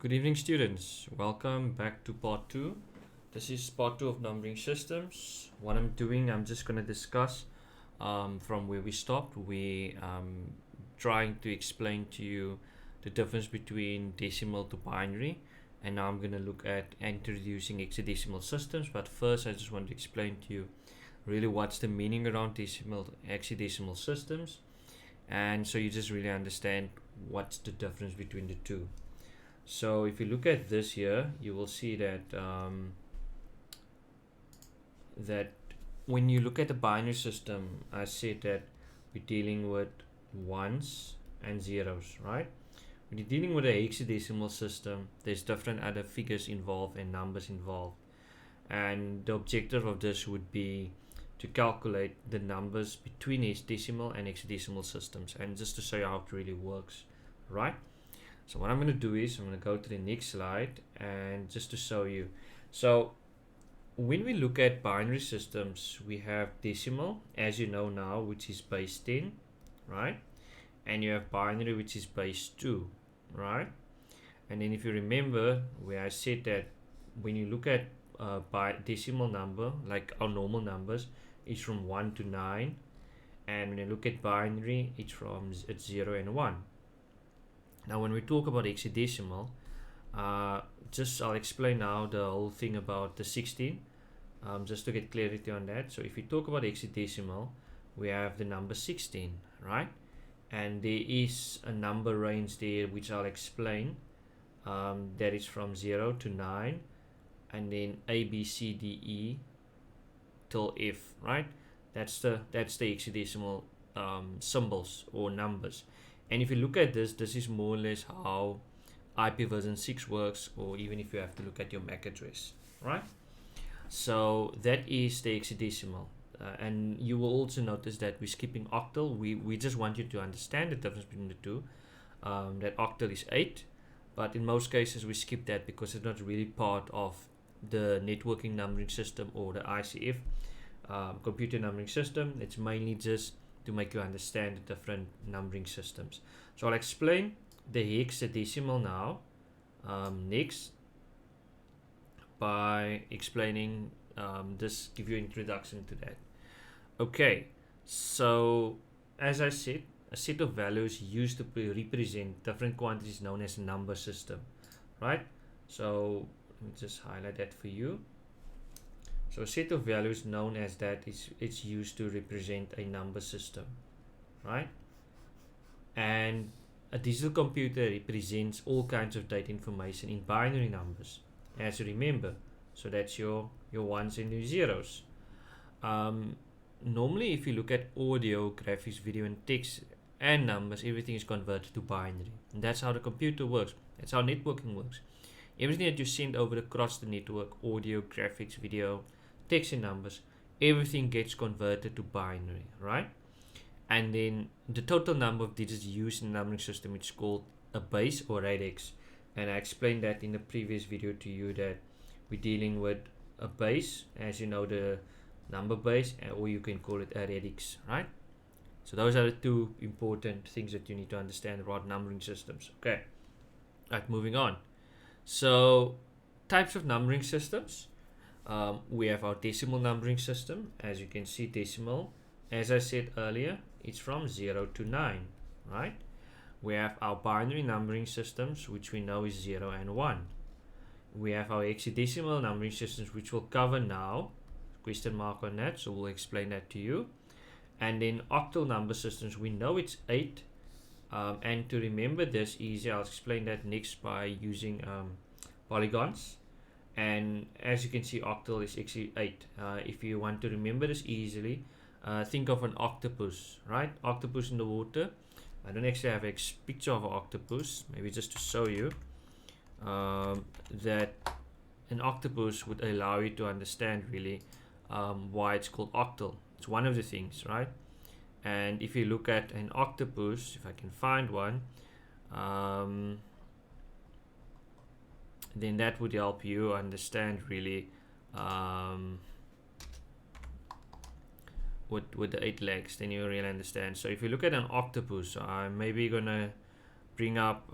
Good evening, students. Welcome back to part 2. This is part 2 of numbering systems. What I'm doing, I'm just going to discuss from where we stopped. We trying to explain to you the difference between decimal to binary, and now I'm going to look at introducing hexadecimal systems. But first, I just want to explain to you really what's the meaning around hexadecimal systems, and so you just really understand what's the difference between the two. So if you look at this here, you will see that that when you look at the binary system, I said that we're dealing with ones and zeros, right? When you're dealing with a hexadecimal system, there's different other figures involved and numbers involved. And the objective of this would be to calculate the numbers between decimal and hexadecimal systems, and just to show you how it really works, right? So what I'm going to do is I'm going to go to the next slide, and just to show you. So when we look at binary systems, we have decimal, as you know now, which is base 10, right? And you have binary, which is base 2, right? And then if you remember where I said that when you look at decimal number, like our normal numbers, it's from 1 to 9. And when you look at binary, it's 0 and 1. Now when we talk about hexadecimal, I'll explain now the whole thing about the 16, just to get clarity on that. So if we talk about hexadecimal, we have the number 16, right? And there is a number range there which I'll explain, that is from 0 to 9, and then A, B, C, D, E till F, right? That's the hexadecimal symbols or numbers. And if you look at this is more or less how IP version 6 works, or even if you have to look at your MAC address, right? So that is the hexadecimal. And you will also notice that we're skipping octal. We just want you to understand the difference between the two. That octal is 8, but in most cases we skip that because it's not really part of the networking numbering system or the ICF computer numbering system. It's mainly just to make you understand the different numbering systems. So I'll explain the hexadecimal now next by explaining this, give you an introduction to that. Okay, so as I said, a set of values used to represent different quantities known as a number system, right? So let me just highlight that for you. So a set of values known as that it's used to represent a number system, right? And a digital computer represents all kinds of data information in binary numbers, as you remember. So that's your ones and your zeros. Normally, if you look at audio, graphics, video, and text and numbers, everything is converted to binary. And that's how the computer works. That's how networking works. Everything that you send over across the network, audio, graphics, video, text and numbers, everything gets converted to binary, right? And then the total number of digits used in the numbering system is called a base or radix. And I explained that in the previous video to you, that we're dealing with a base, as you know, the number base, or you can call it a radix, right? So those are the two important things that you need to understand about numbering systems. Okay, right, moving on. So types of numbering systems. We have our decimal numbering system. As you can see, decimal, as I said earlier, it's from 0 to 9, right? We have our binary numbering systems, which we know is 0 and 1. We have our hexadecimal numbering systems, which we'll cover now. Question mark on that, so we'll explain that to you. And then octal number systems, we know it's 8. And to remember this easy, I'll explain that next by using polygons. And as you can see, octal is actually 8. If you want to remember this easily, think of an octopus, right? Octopus in the water. I don't actually have a picture of an octopus, maybe just to show you that an octopus would allow you to understand really why it's called octal. It's one of the things, right? And if you look at an octopus, if I can find one, then that would help you understand really with the 8 legs. Then you really understand. So if you look at an octopus, I'm maybe gonna bring up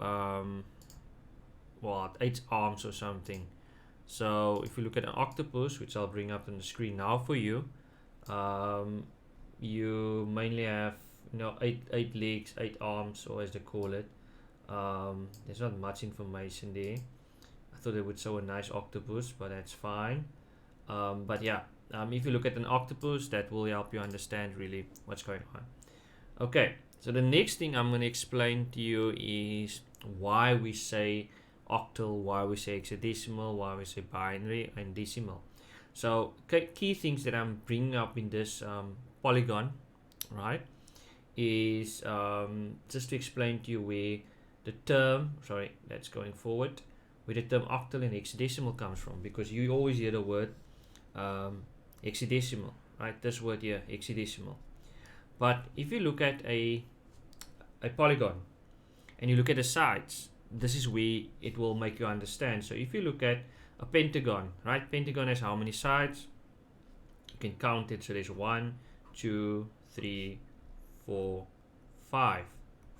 what, 8 arms or something. So if you look at an octopus, which I'll bring up on the screen now for you, you mainly have, you know, eight legs, 8 arms, or as they call it. There's not much information there. I thought they would show a nice octopus, but that's fine. But yeah, if you look at an octopus, that will help you understand really what's going on. Okay, so the next thing I'm going to explain to you is why we say octal, why we say hexadecimal, why we say binary and decimal. So key things that I'm bringing up in this polygon, right, is just to explain to you where the term, sorry, that's going forward, where the term octal and hexadecimal comes from, because you always hear the word hexadecimal, right? This word here, hexadecimal. But if you look at a polygon and you look at the sides, this is where it will make you understand. So if you look at a pentagon, right? Pentagon has how many sides? You can count it. So there's 1, 2, 3, 4, 5.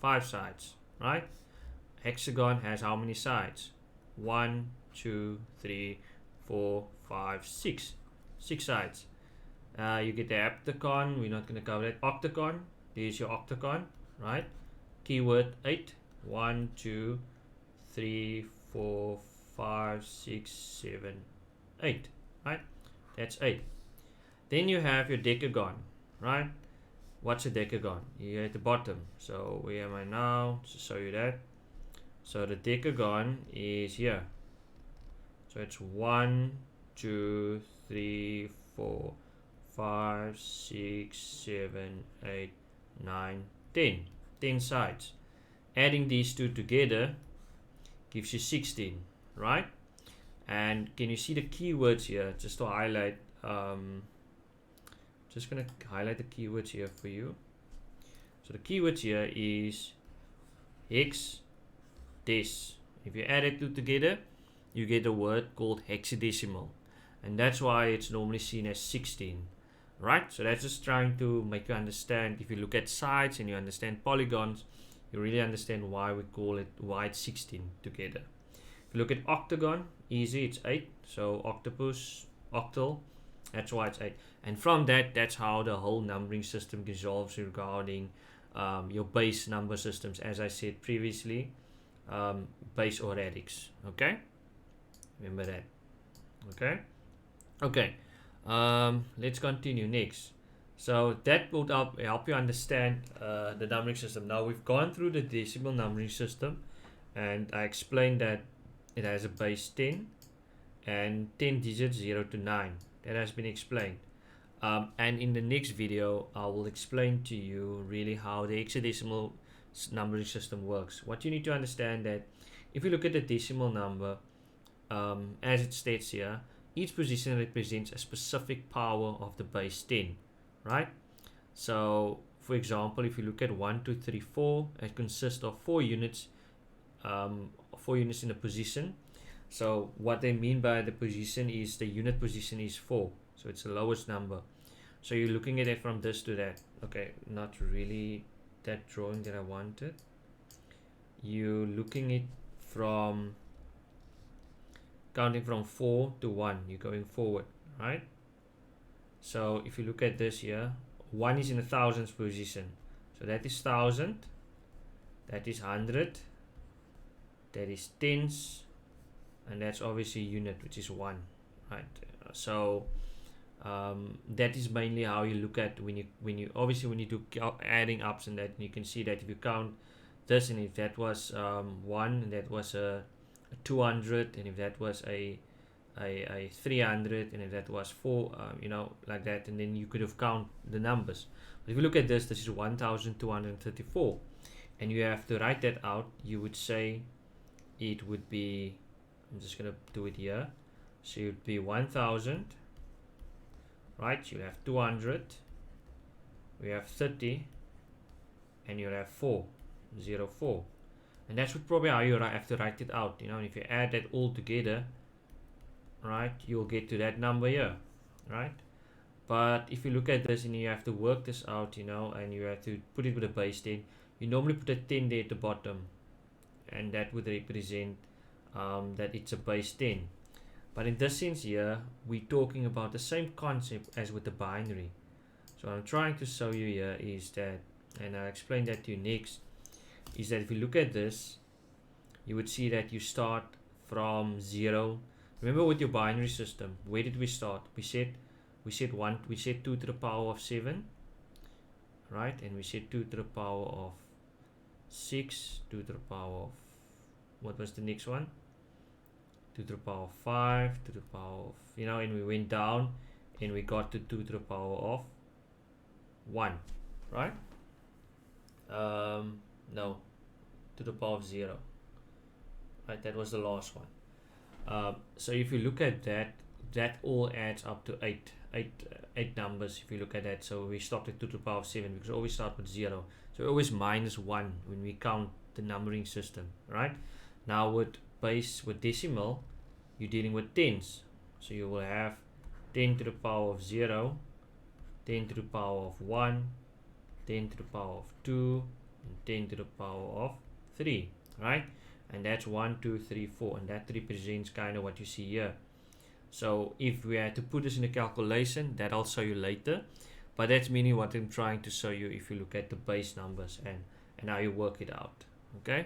5 sides, right? Hexagon has how many sides? 1, 2, 3, 4, 5, 6. 6 sides. You get the heptagon. We're not going to cover that. Octagon. There's your octagon, right? Keyword 8. 1, 2, 3, 4, 5, 6, 7, 8. Right? That's 8. Then you have your decagon, right? What's a decagon? You're at the bottom. So where am I now? To show you that. So the decagon is here. So it's 1, 2, 3, 4, 5, 6, 7, 8, 9, 10. 10 sides. Adding these two together gives you 16, right? And can you see the keywords here? Just to highlight, just gonna highlight the keywords here for you. So the keywords here is hex, des. If you add it two together, you get a word called hexadecimal, and that's why it's normally seen as 16, right? So that's just trying to make you understand. If you look at sides and you understand polygons, you really understand why we call it, why it's 16 together. If you look at octagon, easy, it's 8. So octopus, octal, that's why it's 8. And from that, that's how the whole numbering system resolves regarding your base number systems, as I said previously, base or radix. Okay, remember that. Okay, let's continue next. So that will help you understand the numbering system. Now we've gone through the decimal numbering system, and I explained that it has a base 10 and 10 digits 0 to 9. That has been explained. And in the next video, I will explain to you really how the hexadecimal numbering system works. What you need to understand that if you look at the decimal number, as it states here, each position represents a specific power of the base 10, right? So, for example, if you look at 1, 2, 3, 4, it consists of 4 units, 4 units in a position. So what they mean by the position is the unit position is 4, so it's the lowest number. So you're looking at it from this to that. Okay, not really that drawing that I wanted. You're looking at from counting from 4 to 1. You're going forward, right? So if you look at this here, 1 is in a thousands position, so that is 1000, that is 100, that is tens, and that's obviously unit, which is 1, right? So that is mainly how you look at when you obviously when you do adding ups, and that you can see that if you count this, and if that was 1, and that was a 200, and if that was a 300, and if that was 4, you know, like that, and then you could have count the numbers. But if you look at this is 1234, and you have to write that out. You would say it would be, I'm just gonna do it here, so it would be 1000, right? You have 200, we have 30, and you have 4, 0, 4, and that's what probably how you have to write it out, you know. And if you add that all together, right, you'll get to that number here, right? But if you look at this and you have to work this out, you know, and you have to put it with a base 10, you normally put a 10 there at the bottom, and that would represent that it's a base 10. But in this sense here, we're talking about the same concept as with the binary. So what I'm trying to show you here is that, and I'll explain that to you next, is that if you look at this, you would see that you start from 0. Remember with your binary system, where did we start? We said 2 to the power of 7, right? And we said 2 to the power of 6, 2 to the power of, what was the next one? 2 to the power of 5, to the power of, and we went down and we got to 2 to the power of 1, right? No, to the power of 0, right? That was the last one. So if you look at that, that all adds up to 8 numbers if you look at that. So we stopped at 2 to the power of 7 because we always start with 0. So we always minus 1 when we count the numbering system, right? Now with decimal, you're dealing with tens. So you will have 10 to the power of 0, 10 to the power of 1, 10 to the power of 2, and 10 to the power of 3, right? And that's 1, 2, 3, 4, and that represents kind of what you see here. So if we had to put this in a calculation, that I'll show you later, but that's meaning what I'm trying to show you if you look at the base numbers and how you work it out. Okay.